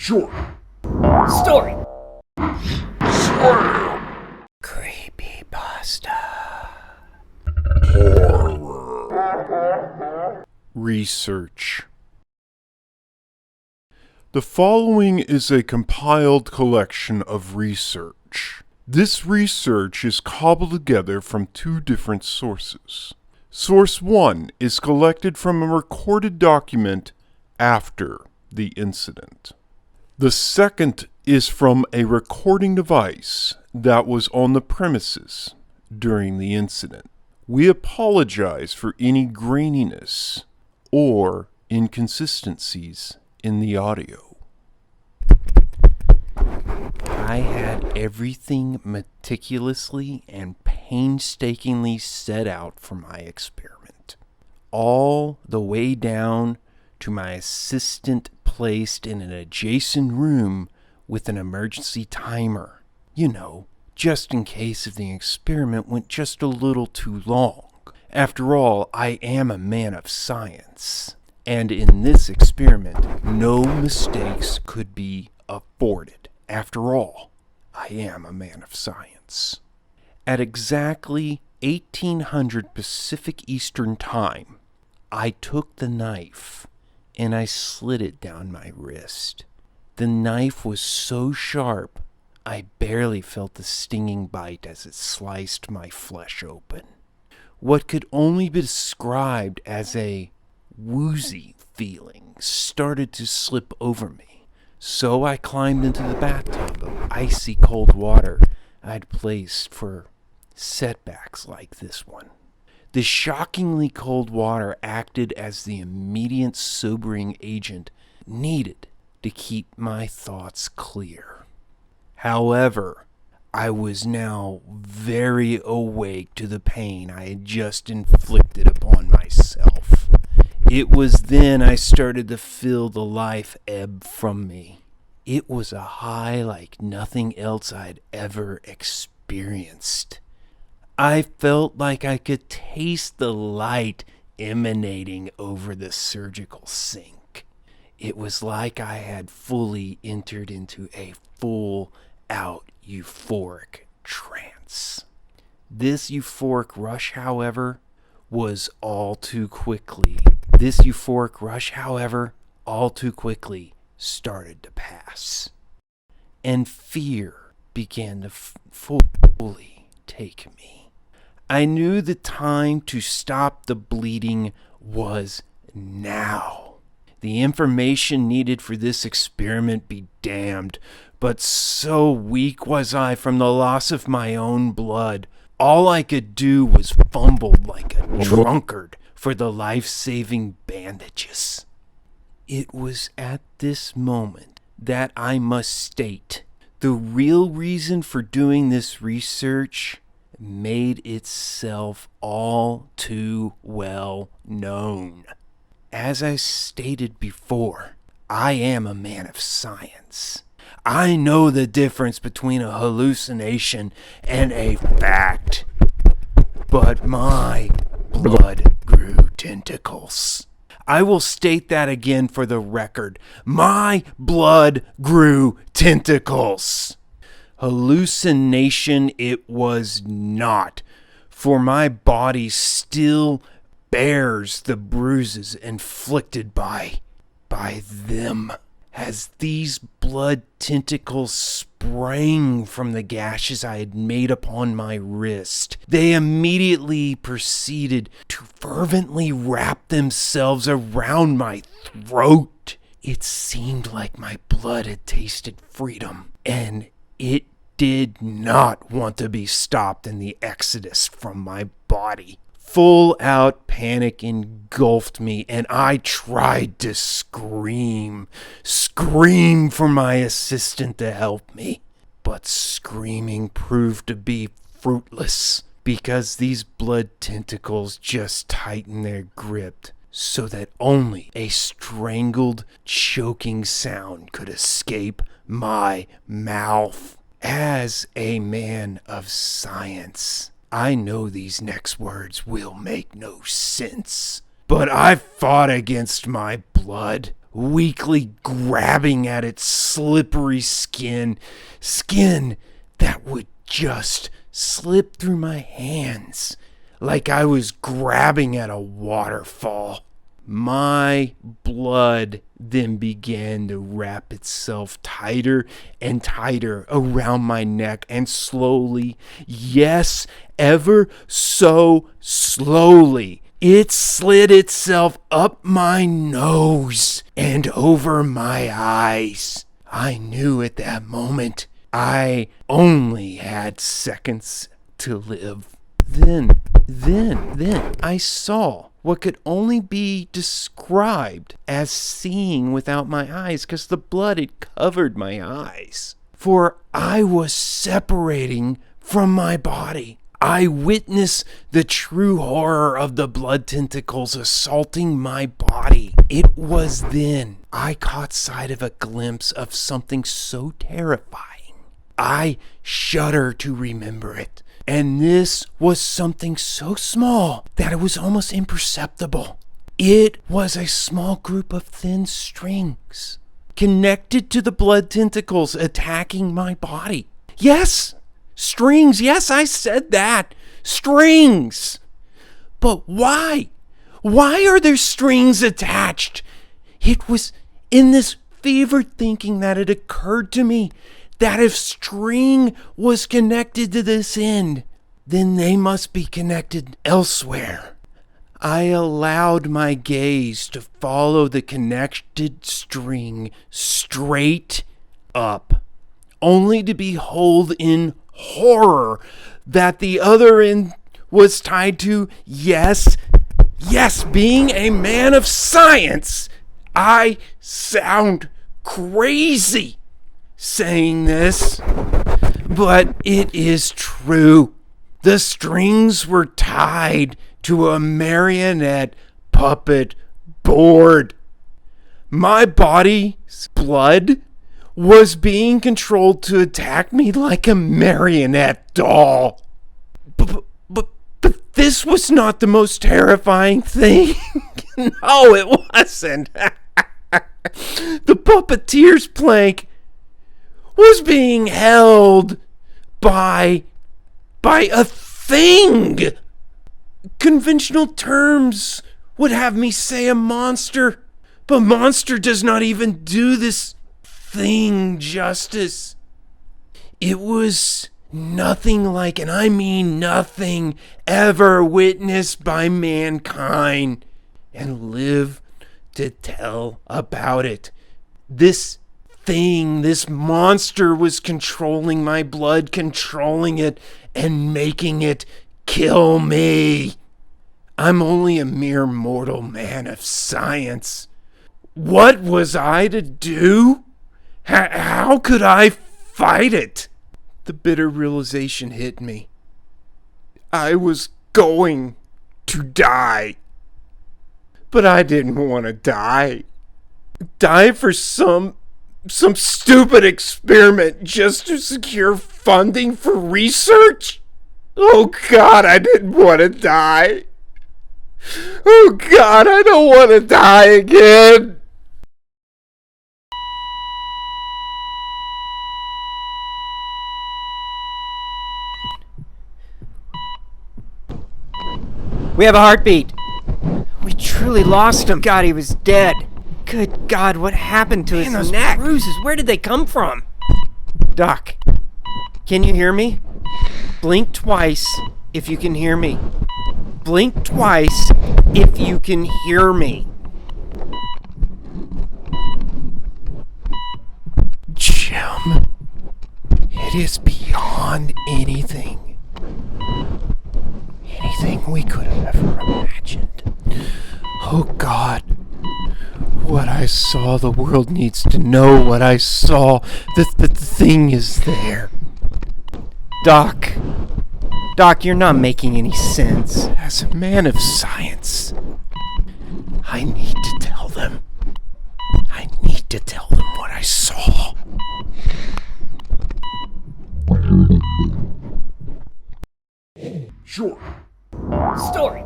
Short. Story. Slam. Creepypasta. Horror. RESAERCH. The following is a compiled collection of research. This research is cobbled together from two different sources. Source 1 is collected from a recorded document after the incident. The second is from a recording device that was on the premises during the incident. We apologize for any graininess or inconsistencies in the audio. I had everything meticulously and painstakingly set out for my experiment, all the way down to my assistant placed in an adjacent room with an emergency timer. You know, just in case if the experiment went just a little too long. After all, I am a man of science, and in this experiment, no mistakes could be afforded. After all, I am a man of science. At exactly 1800 Pacific Eastern Time, I took the knife and I slid it down my wrist. The knife was so sharp, I barely felt the stinging bite as it sliced my flesh open. What could only be described as a woozy feeling started to slip over me, so I climbed into the bathtub of icy cold water I'd placed for setbacks like this one. The shockingly cold water acted as the immediate sobering agent needed to keep my thoughts clear. However, I was now very awake to the pain I had just inflicted upon myself. It was then I started to feel the life ebb from me. It was a high like nothing else I'd ever experienced. I felt like I could taste the light emanating over the surgical sink. It was like I had fully entered into a full-out euphoric trance. This euphoric rush, however, all too quickly started to pass. And fear began to fully take me. I knew the time to stop the bleeding was now. The information needed for this experiment be damned, but so weak was I from the loss of my own blood, all I could do was fumble like a drunkard for the life-saving bandages. It was at this moment that I must state the real reason for doing this research made itself all too well known. As I stated before, I am a man of science. I know the difference between a hallucination and a fact. But my blood grew tentacles. I will state that again for the record. My blood grew tentacles. Hallucination it was not, for my body still bears the bruises inflicted by them. As these blood tentacles sprang from the gashes I had made upon my wrist, they immediately proceeded to fervently wrap themselves around my throat. It seemed like my blood had tasted freedom, and it did not want to be stopped in the exodus from my body. Full-out panic engulfed me, and I tried to scream for my assistant to help me. But screaming proved to be fruitless, because these blood tentacles just tightened their grip so that only a strangled, choking sound could escape my mouth. As a man of science, I know these next words will make no sense, but I fought against my blood weakly grabbing at its slippery skin that would just slip through my hands like I was grabbing at a waterfall. My blood then began to wrap itself tighter and tighter around my neck, and slowly, yes, ever so slowly, it slid itself up my nose and over my eyes. I knew at that moment I only had seconds to live. Then I saw what could only be described as seeing without my eyes, because the blood had covered my eyes. For I was separating from my body. I witnessed the true horror of the blood tentacles assaulting my body. It was then I caught sight of a glimpse of something so terrifying. I shudder to remember it. And this was something so small that it was almost imperceptible. It was a small group of thin strings connected to the blood tentacles attacking my body. Yes, strings. Yes, I said that. Strings. But why? Why are there strings attached? It was in this fevered thinking that it occurred to me that if string was connected to this end, then they must be connected elsewhere. I allowed my gaze to follow the connected string straight up, only to behold in horror that the other end was tied to, yes, being a man of science, I sound crazy saying this, but it is true. The strings were tied to a marionette puppet board. My body's blood was being controlled to attack me like a marionette doll. But this was not the most terrifying thing. No, it wasn't. The puppeteer's plank was being held by a thing. Conventional terms would have me say a monster, but monster does not even do this thing justice. It was nothing like, and I mean nothing, ever witnessed by mankind, and live to tell about it. This thing, this monster was controlling my blood, controlling it, and making it kill me. I'm only a mere mortal man of science. What was I to do? How could I fight it? The bitter realization hit me. I was going to die. But I didn't want to die. Die for some stupid experiment just to secure funding for research? Oh God, I didn't want to die. Oh God, I don't want to die again. We have a heartbeat. We truly lost him. God, he was dead. Good God, what happened to his neck? Bruises, where did they come from? Doc, can you hear me? Blink twice if you can hear me. Blink twice if you can hear me. Jim, it is beyond anything we could have ever imagined. Oh God, what I saw, the world needs to know what I saw. The thing is there. Doc, you're not making any sense. As a man of science, I need to tell them. I need to tell them what I saw. Sure. Story.